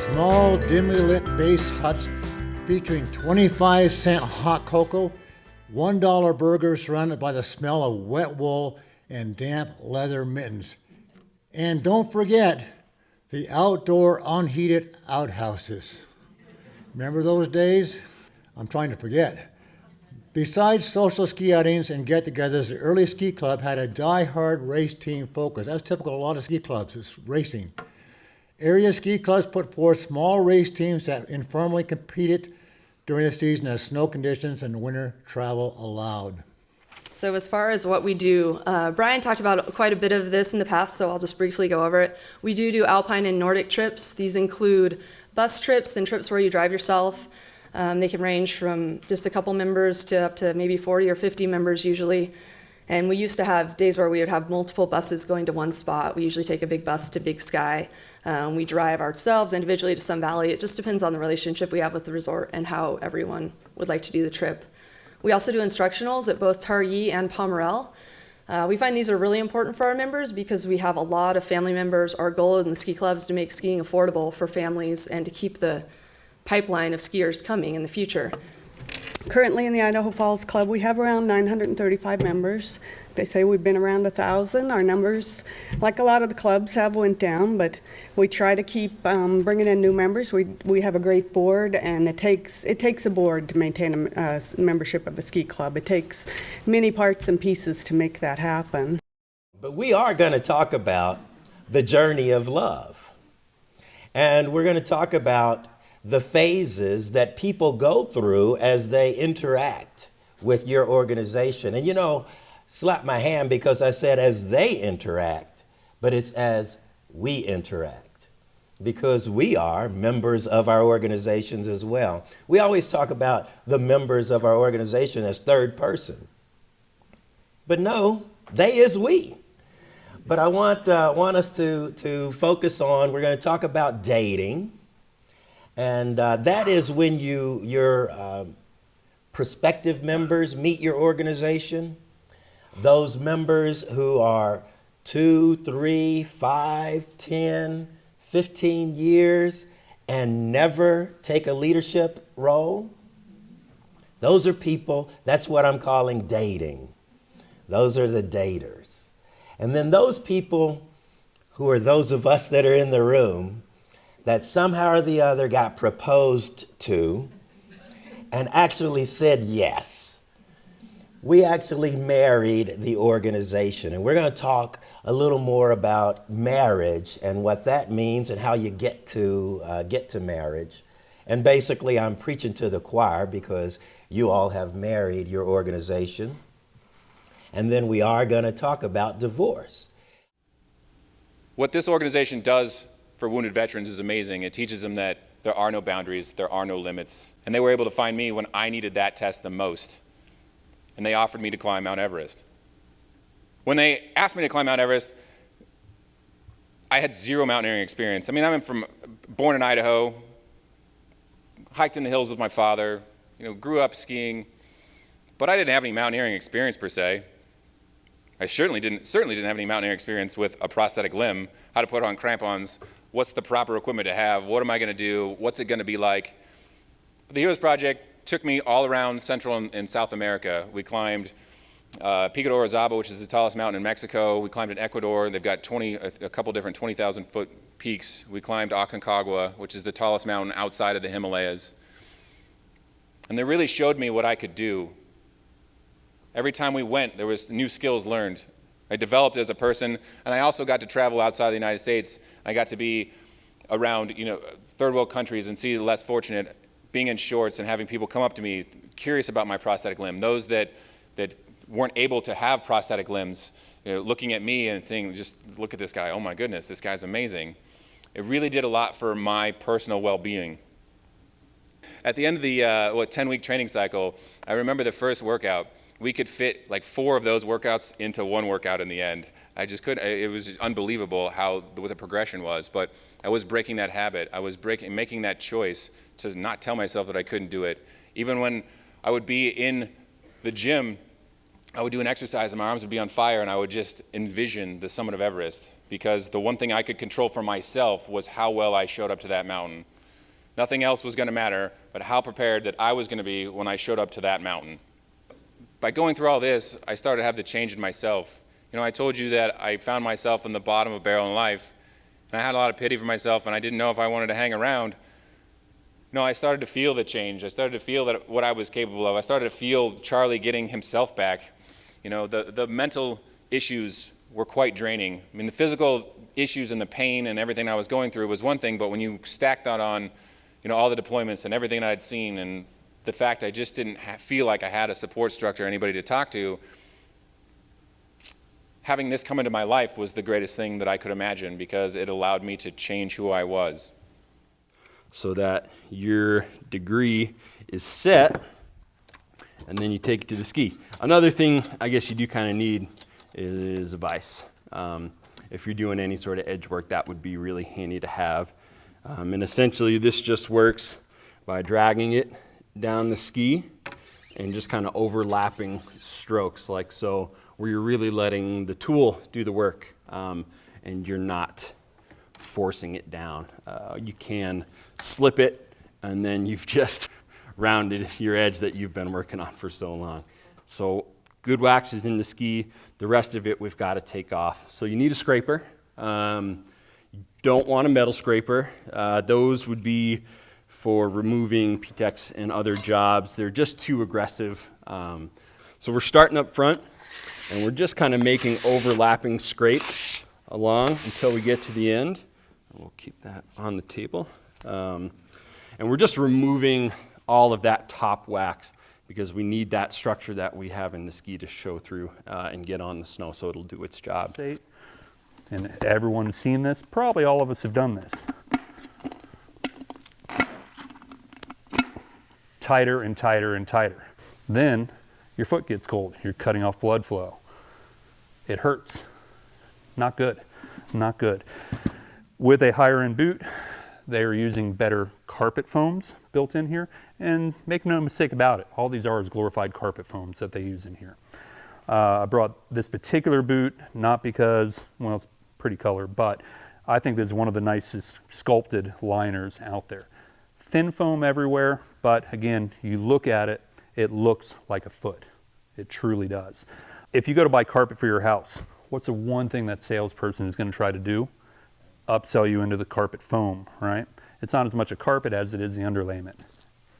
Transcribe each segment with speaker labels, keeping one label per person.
Speaker 1: Small, dimly lit base huts featuring 25-cent hot cocoa, $1 burgers surrounded by the smell of wet wool and damp leather mittens. And don't forget the outdoor unheated outhouses. Remember those days? I'm trying to forget. Besides social ski outings and get-togethers, the early ski club had a die-hard race team focus. That's typical of a lot of ski clubs, is racing. Area ski clubs put forth small race teams that informally competed during the season as snow conditions and winter travel allowed.
Speaker 2: So as far as what we do, Brian talked about quite a bit of this in the past, so I'll just briefly go over it. We do alpine and Nordic trips. These include bus trips and trips where you drive yourself. They can range from just a couple members to up to maybe 40 or 50 members usually. And we used to have days where we would have multiple buses going to one spot. We usually take a big bus to Big Sky. We drive ourselves individually to Sun Valley. It just depends on the relationship we have with the resort and how everyone would like to do the trip. We also do instructionals at both Targhee and Pomerel. We find these are really important for our members because we have a lot of family members. Our goal in the ski club is to make skiing affordable for families and to keep the pipeline of skiers coming in the future.
Speaker 3: Currently in the Idaho Falls Club, we have around 935 members. They say we've been around 1,000. Our numbers, like a lot of the clubs, have went down, but we try to keep bringing in new members. We have a great board, and it takes a board to maintain a membership of a ski club. It takes many parts and pieces to make that happen.
Speaker 4: But we are going to talk about the journey of love, and we're going to talk about the phases that people go through as they interact with your organization. And slap my hand because I said as they interact, but it's as we interact, because we are members of our organizations as well. We always talk about the members of our organization as third person, but no, they is we. But I want us to focus on, we're going to talk about dating. And that is when your prospective members meet your organization. Those members who are 2, 3, 5, 10, 15 years and never take a leadership role. Those are people, that's what I'm calling dating. Those are the daters. And then those people who are those of us that are in the room that somehow or the other got proposed to and actually said yes. We actually married the organization, and we're going to talk a little more about marriage and what that means and how you get to marriage. And basically, I'm preaching to the choir because you all have married your organization. And then we are going to talk about divorce.
Speaker 5: What this organization does for wounded veterans is amazing. It teaches them that there are no boundaries, there are no limits. And they were able to find me when I needed that test the most. And they offered me to climb Mount Everest. When they asked me to climb Mount Everest, I had zero mountaineering experience. I mean, born in Idaho, hiked in the hills with my father, grew up skiing, but I didn't have any mountaineering experience per se. I certainly didn't have any mountaineering experience with a prosthetic limb, how to put on crampons, what's the proper equipment to have, what am I going to do, what's it going to be like. The Heroes Project took me all around Central and South America. We climbed Pico de Orizaba, which is the tallest mountain in Mexico. We climbed in Ecuador. They've got a couple different 20,000-foot peaks. We climbed Aconcagua, which is the tallest mountain outside of the Himalayas. And they really showed me what I could do. Every time we went, there was new skills learned. I developed as a person, and I also got to travel outside the United States. I got to be around, third world countries and see the less fortunate, being in shorts and having people come up to me, curious about my prosthetic limb. Those that weren't able to have prosthetic limbs, looking at me and saying, just look at this guy, oh my goodness, this guy's amazing. It really did a lot for my personal well-being. At the end of the 10-week training cycle, I remember the first workout. We could fit like 4 of those workouts into one workout in the end. I just couldn't. It was unbelievable what the progression was, but I was breaking that habit. I was making that choice to not tell myself that I couldn't do it. Even when I would be in the gym, I would do an exercise and my arms would be on fire and I would just envision the summit of Everest. because the one thing I could control for myself was how well I showed up to that mountain. Nothing else was going to matter but how prepared that I was going to be when I showed up to that mountain. By going through all this, I started to have the change in myself. You know, I told you that I found myself in the bottom of a barrel in life, and I had a lot of pity for myself, and I didn't know if I wanted to hang around. No, I started to feel the change. I started to feel that what I was capable of. I started to feel Charlie getting himself back. You know, the mental issues were quite draining. I mean, the physical issues and the pain and everything I was going through was one thing, but when you stack that on, you know, all the deployments and everything I'd seen and the fact I just didn't feel like I had a support structure, anybody to talk to, having this come into my life was the greatest thing that I could imagine because it allowed me to change who I was.
Speaker 6: So that your degree is set, and then you take it to the ski. Another thing I guess you do kind of need is a vise. If you're doing any sort of edge work, that would be really handy to have. And essentially this just works by dragging it down the ski and just kind of overlapping strokes like so, where you're really letting the tool do the work and you're not forcing it down. You can slip it and then you've just rounded your edge that you've been working on for so long. So good wax is in the ski. The rest of it we've got to take off. So you need a scraper. You don't want a metal scraper. Those would be for removing PTEX and other jobs. They're just too aggressive. So we're starting up front and we're just kind of making overlapping scrapes along until we get to the end. We'll keep that on the table. And we're just removing all of that top wax because we need that structure that we have in the ski to show through and get on the snow so it'll do its job.
Speaker 7: And everyone's seen this. Probably all of us have done this. Tighter and tighter and tighter. Then your foot gets cold. You're cutting off blood flow. It hurts. Not good. Not good. With a higher end boot, they are using better carpet foams built in here. And make no mistake about it, all these are is glorified carpet foams that they use in here. I brought this particular boot not because, well, it's pretty color, but I think this is one of the nicest sculpted liners out there. Thin foam everywhere, but again, you look at it, it looks like a foot. It truly does. If you go to buy carpet for your house, what's the one thing that salesperson is going to try to do? Upsell you into the carpet foam, right? It's not as much a carpet as it is the underlayment.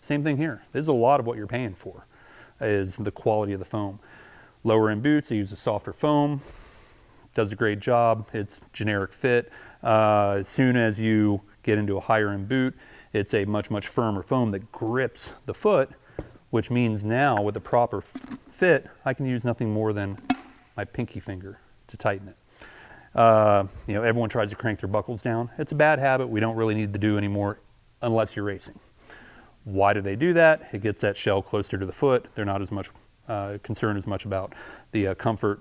Speaker 7: Same thing here. This is a lot of what you're paying for, is the quality of the foam. Lower end boots, they use a softer foam, does a great job. It's generic fit. As soon as you get into a higher end boot, it's a much, much firmer foam that grips the foot, which means now with the proper fit, I can use nothing more than my pinky finger to tighten it. You know, everyone tries to crank their buckles down. It's a bad habit we don't really need to do anymore unless you're racing. Why do they do that? It gets that shell closer to the foot. They're not as much concerned as much about the comfort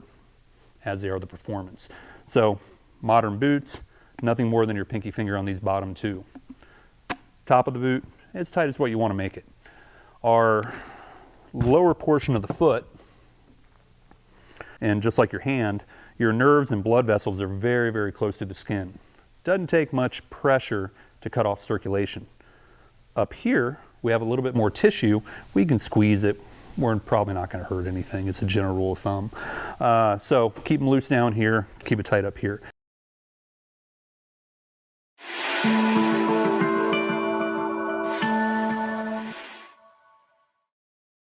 Speaker 7: as they are the performance. So modern boots, nothing more than your pinky finger on these bottom two. Top of the boot, as tight as what you want to make it. Our lower portion of the foot, and just like your hand, your nerves and blood vessels are very, very close to the skin. Doesn't take much pressure to cut off circulation. Up here, we have a little bit more tissue. We can squeeze it. We're probably not going to hurt anything. It's a general rule of thumb. So keep them loose down here, keep it tight up here.